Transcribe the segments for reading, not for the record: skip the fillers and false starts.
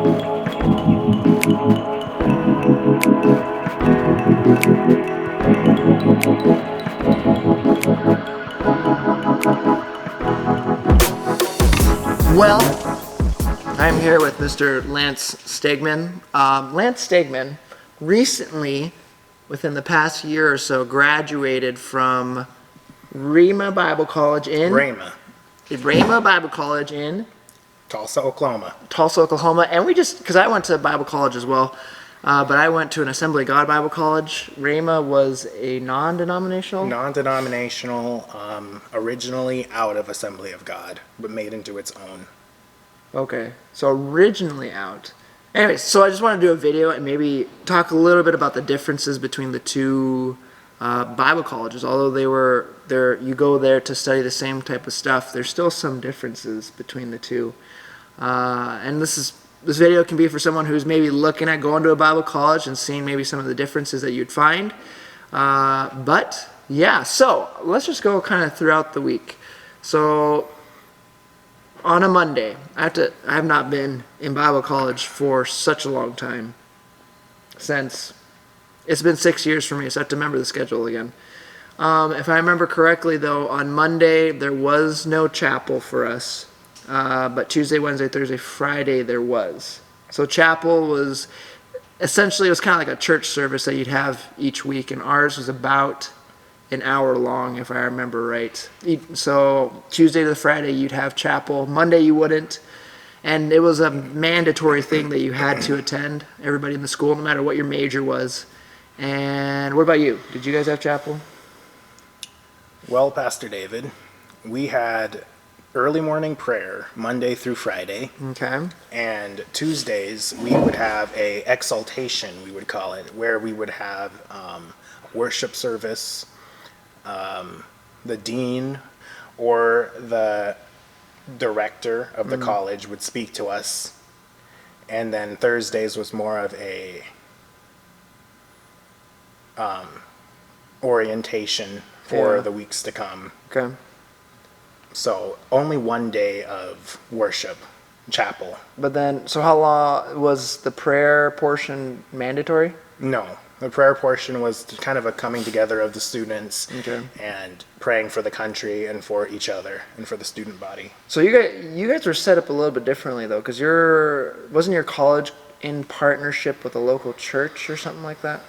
Well, I'm here with Mr. Lance Stegman. Lance Stegman recently, within the past year or so, graduated from Rhema Bible College in Rhema, Bible College in Tulsa, Oklahoma. And because I went to Bible college as well, but I went to an Assembly of God Bible College. Rhema was a non-denominational. Originally out of Assembly of God, but made into its own. Okay, so originally out. Anyway, so I just want to do a video and maybe talk a little bit about the differences between the two Bible colleges. Although they were there, you go there to study the same type of stuff. There's still some differences between the two. And this video can be for someone who's maybe looking at going to a Bible college and seeing maybe some of the differences that you'd find. But yeah, so let's just go kind of throughout the week. So on a Monday, I have not been in Bible college for such a long time. Since it's been 6 years for me, so I have to remember the schedule again. If I remember correctly, though, on Monday there was no chapel for us, but Tuesday, Wednesday, Thursday, Friday there was. So chapel was essentially, it was kind of like a church service that you'd have each week, and ours was about an hour long, if I remember right. So Tuesday to Friday you'd have chapel. Monday you wouldn't, and it was a mandatory thing that you had to attend. Everybody in the school, no matter what your major was. And what about you? Did you guys have chapel? Well, Pastor David, we had early morning prayer Monday through Friday. Okay. And Tuesdays we would have a exaltation, we would call it, where we would have worship service. The dean or the director of the college would speak to us, and then Thursdays was more of a orientation for the weeks to come. Okay. So only one day of worship, chapel. But then, so how long was the prayer portion mandatory? No. The prayer portion was kind of a coming together of the students and praying for the country and for each other and for the student body. So you guys were set up a little bit differently, though, because wasn't your college in partnership with a local church or something like that?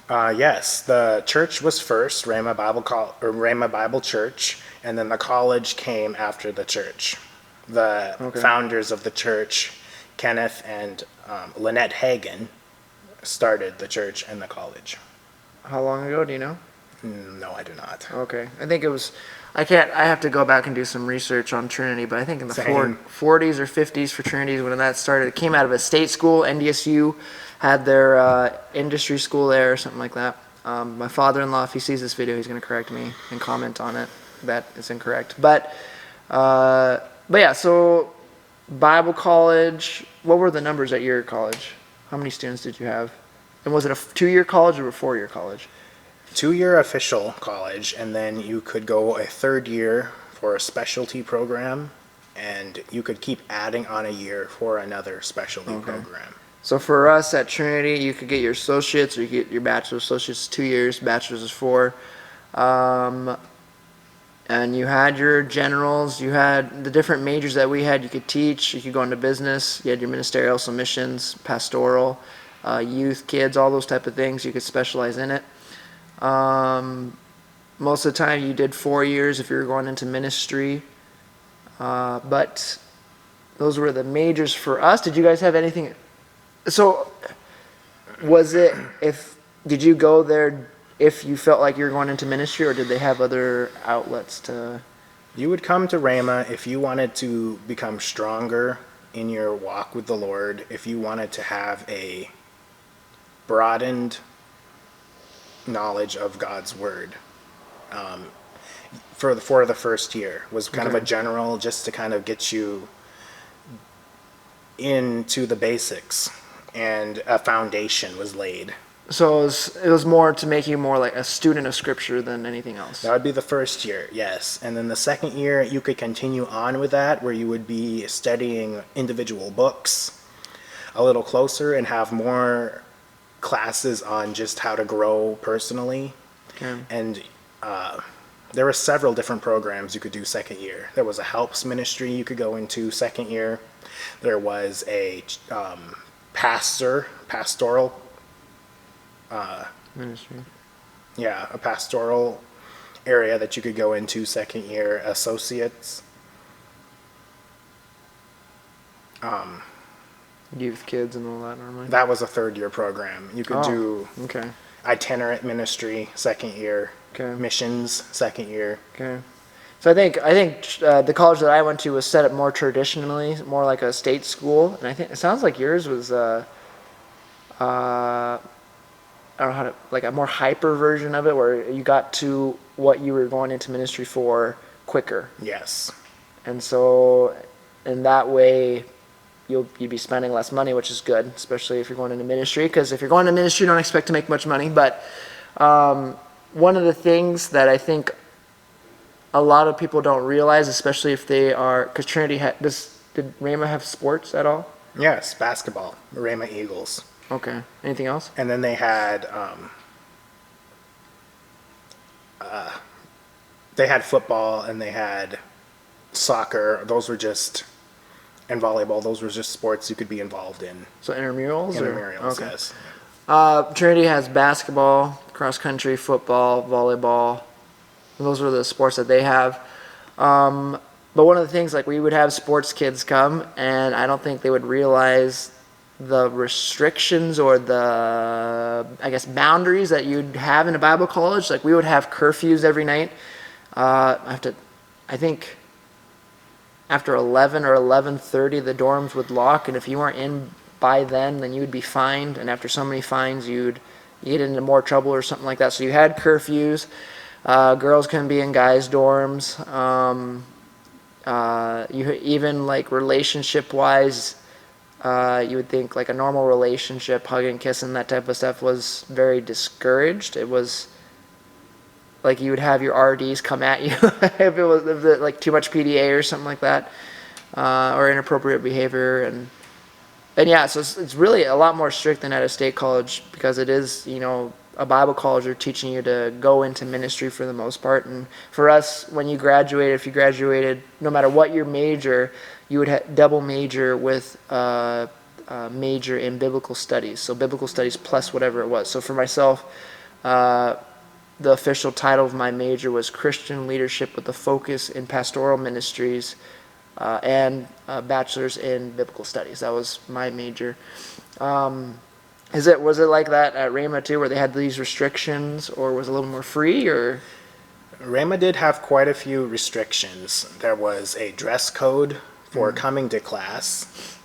Yes, the church was first, Rhema Bible Church, and then the college came after the church. The founders of the church, Kenneth and Lynette Hagin, started the church and the college. How long ago, do you know? No, I do not. Okay. I think it was, I have to go back and do some research on Trinity, but I think in the 40s or 50s for Trinity when that started. It came out of a state school. NDSU had their industry school there or something like that. My father-in-law, if he sees this video, he's going to correct me and comment on it. That is incorrect. But yeah, so Bible college, what were the numbers at your college? How many students did you have? And was it a 2-year college or a 4-year college? 2-year official college, and then you could go a 3rd year for a specialty program, and you could keep adding on a year for another specialty program. So for us at Trinity, you could get your associates, or you get your bachelor's. Associates is 2 years, bachelor's is 4. And you had your generals, you had the different majors that we had. You could teach, you could go into business, you had your ministerial, so missions, pastoral, youth, kids, all those type of things. You could specialize in it. Most of the time you did 4 years if you were going into ministry. But those were the majors for us. Did you guys have anything? So did you go there if you felt like you were going into ministry, or did they have other outlets to? You would come to Rhema if you wanted to become stronger in your walk with the Lord, if you wanted to have a broadened knowledge of God's Word. For the first year was kind of a general, just to kind of get you into the basics, and a foundation was laid. So it was more to make you more like a student of Scripture than anything else. That would be the first year, yes. And then the second year, you could continue on with that, where you would be studying individual books. a little closer and have more classes on just how to grow personally. Okay. And there were several different programs you could do second year. There was a helps ministry you could go into second year. There was a pastoral, Ministry. yeah, a pastoral area that you could go into second year, associates. Youth, kids, and all that normally. That was a third year program. You could do Okay. itinerant ministry second year, Okay. missions second year. Okay. So I think the college that I went to was set up more traditionally, more like a state school, and I think it sounds like yours was I don't know how to, like a more hyper version of it, where you got to what you were going into ministry for quicker, Yes. and so in that way you'd be spending less money, which is good, especially if you're going into ministry. Because if you're going into ministry, you don't expect to make much money. But one of the things that I think a lot of people don't realize, especially if they are, because Trinity did Rhema have sports at all? Yes, basketball, Rhema Eagles. Okay. Anything else? And then they had football and they had soccer. Those were just, and volleyball. Those were just sports you could be involved in. So intramurals? Intramurals, Okay. yes. Trinity has basketball, cross country, football, volleyball. Those are the sports that they have. But one of the things, like, we would have sports kids come, and I don't think they would realize the restrictions or the, I guess, boundaries that you'd have in a Bible college. Like, we would have curfews every night. I think after 11 or 11:30, the dorms would lock, and if you weren't in by then you would be fined, and after so many fines, you'd get into more trouble or something like that. So you had curfews. Girls couldn't be in guys' dorms. You even, like, relationship-wise, you would think like a normal relationship, hugging, kissing, that type of stuff was very discouraged. It was like you would have your RDs come at you if it was like too much PDA or something like that, or inappropriate behavior, and yeah, so it's really a lot more strict than at a state college, because it is, a Bible college. They're teaching you to go into ministry for the most part. And for us, when you graduated, if you graduated, no matter what your major, you would double major with major in biblical studies. So biblical studies plus whatever it was. So for myself, the official title of my major was Christian Leadership with a focus in pastoral ministries, and a bachelor's in biblical studies. That was my major. Was it like that at Rhema too, where they had these restrictions, or was it a little more free? Or Rhema did have quite a few restrictions. There was a dress code for coming to class.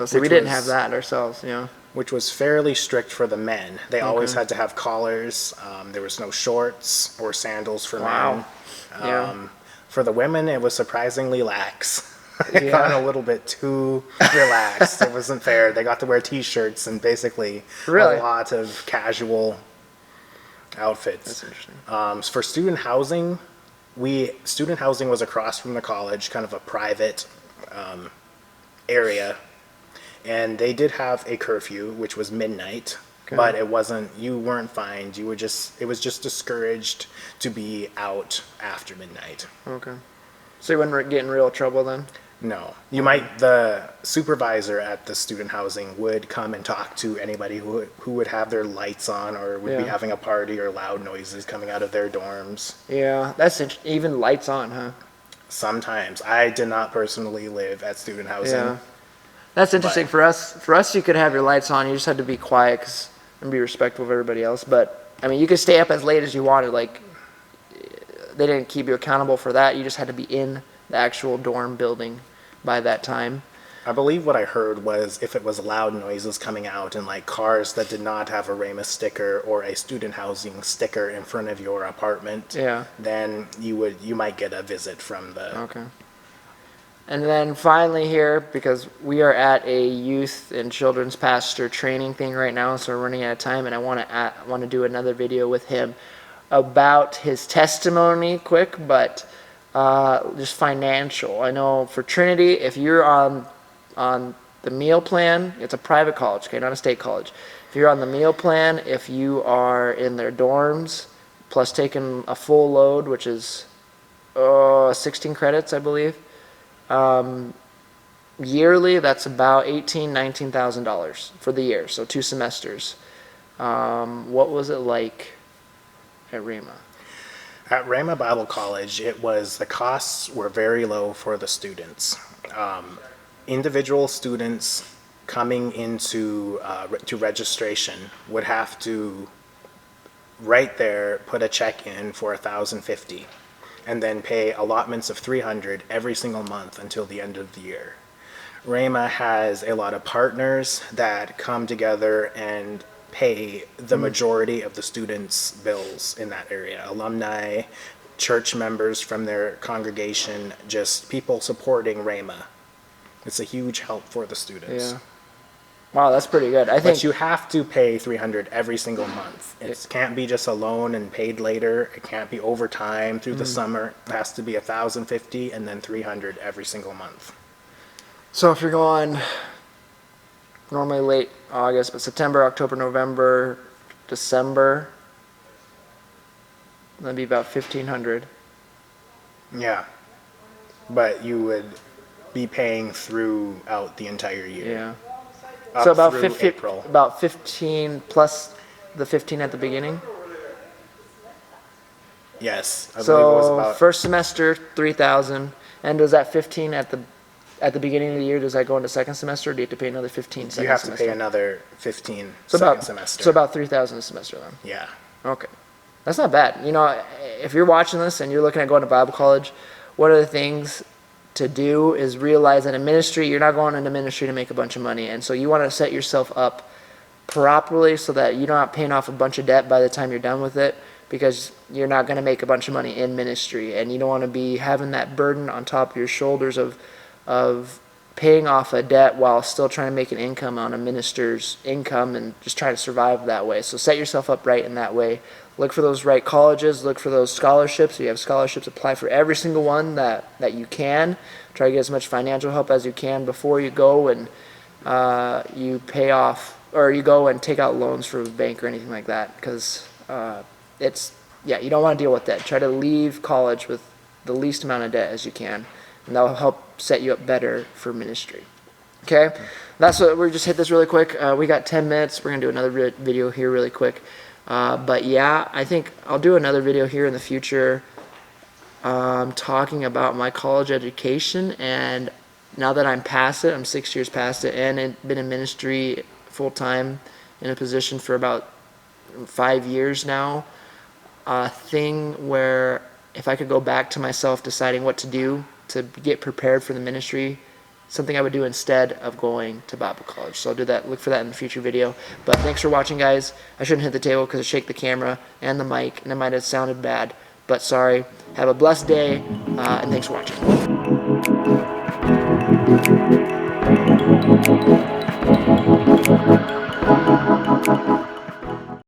So we didn't have that ourselves, Which was fairly strict for the men. They always had to have collars. There was no shorts or sandals for Wow. men. Yeah. For the women, it was surprisingly lax. It got a little bit too relaxed. It wasn't fair. They got to wear T-shirts and basically Really? a lot of casual outfits. That's interesting. For student housing was across from the college, kind of a private area, and they did have a curfew, which was midnight. Okay. But you weren't fined. It was just discouraged to be out after midnight. Okay. So you wouldn't get in real trouble then? No. The supervisor at the student housing would come and talk to anybody who would have their lights on or would be Yeah. having a party or loud noises coming out of their dorms. Yeah, that's even lights on, huh? Sometimes. I did not personally live at student housing. Yeah. That's interesting. For us, you could have your lights on. You just had to be quiet and be respectful of everybody else. But, I mean, you could stay up as late as you wanted. Like, they didn't keep you accountable for that. You just had to be in the actual dorm building by that time. I believe what I heard was if it was loud noises coming out and like cars that did not have a Rhema sticker or a student housing sticker in front of your apartment, Yeah. then you might get a visit from the. Okay. And then finally here, because we are at a youth and children's pastor training thing right now, so we're running out of time, and I want to do another video with him about his testimony, quick, but just financial. I know for Trinity, if you're on the meal plan, it's a private college, okay, not a state college. If you're on the meal plan, if you are in their dorms, plus taking a full load, which is 16 credits, I believe, yearly, that's about $19,000 for the year, so 2 semesters. What was it like at Rhema? At Rhema Bible College, the costs were very low for the students. Individual students coming into to registration would have to right there put a check in for $1,050 and then pay allotments of $300 every single month until the end of the year. Rhema has a lot of partners that come together and pay the majority of the students' bills in that area. Alumni, church members from their congregation, just people supporting Rhema. It's a huge help for the students. Yeah. Wow, that's pretty good. I think But you have to pay $300 every single month. It can't be just a loan and paid later. It can't be overtime through the summer. It has to be $1,050 and then $300 every single month. so. If you're going normally late August, but September, October, November, December, that'd be about 1,500. Yeah. But you would be paying throughout the entire year. Yeah. Up So about through 50, April. about 15 plus the 15 at the beginning. Yes. I believe it was So about first semester 3,000, and does that 15 at the beginning of the year, does that go into second semester, or do you have to pay another 15 second you have semester? to pay another 15 so second about semester. So about 3,000 a semester then. Yeah. Okay. That's not bad. You know, if you're watching this and you're looking at going to Bible college, one of the things to do is realize that in ministry, you're not going into ministry to make a bunch of money. And so you want to set yourself up properly so that you're not paying off a bunch of debt by the time you're done with it, because you're not going to make a bunch of money in ministry. And you don't want to be having that burden on top of your shoulders of paying off a debt while still trying to make an income on a minister's income and just trying to survive that way. So set yourself up right in that way. Look for those right colleges, look for those scholarships. If you have scholarships, apply for every single one that you can. Try to get as much financial help as you can before you go and you pay off, or you go and take out loans from a bank or anything like that, because you don't want to deal with that. Try to leave college with the least amount of debt as you can, and that will help set you up better for ministry. Okay? That's what we just hit this really quick. We got 10 minutes. We're going to do another video here really quick. But yeah, I think I'll do another video here in the future talking about my college education. And now that I'm past it, I'm 6 years past it, and been in ministry full-time in a position for about 5 years now. A thing where if I could go back to myself deciding what to do to get prepared for the ministry, something I would do instead of going to Bible college. So I'll do that. Look for that in the future video. But thanks for watching, guys. I shouldn't hit the table because I shake the camera and the mic, and it might have sounded bad. But sorry. Have a blessed day, and thanks for watching.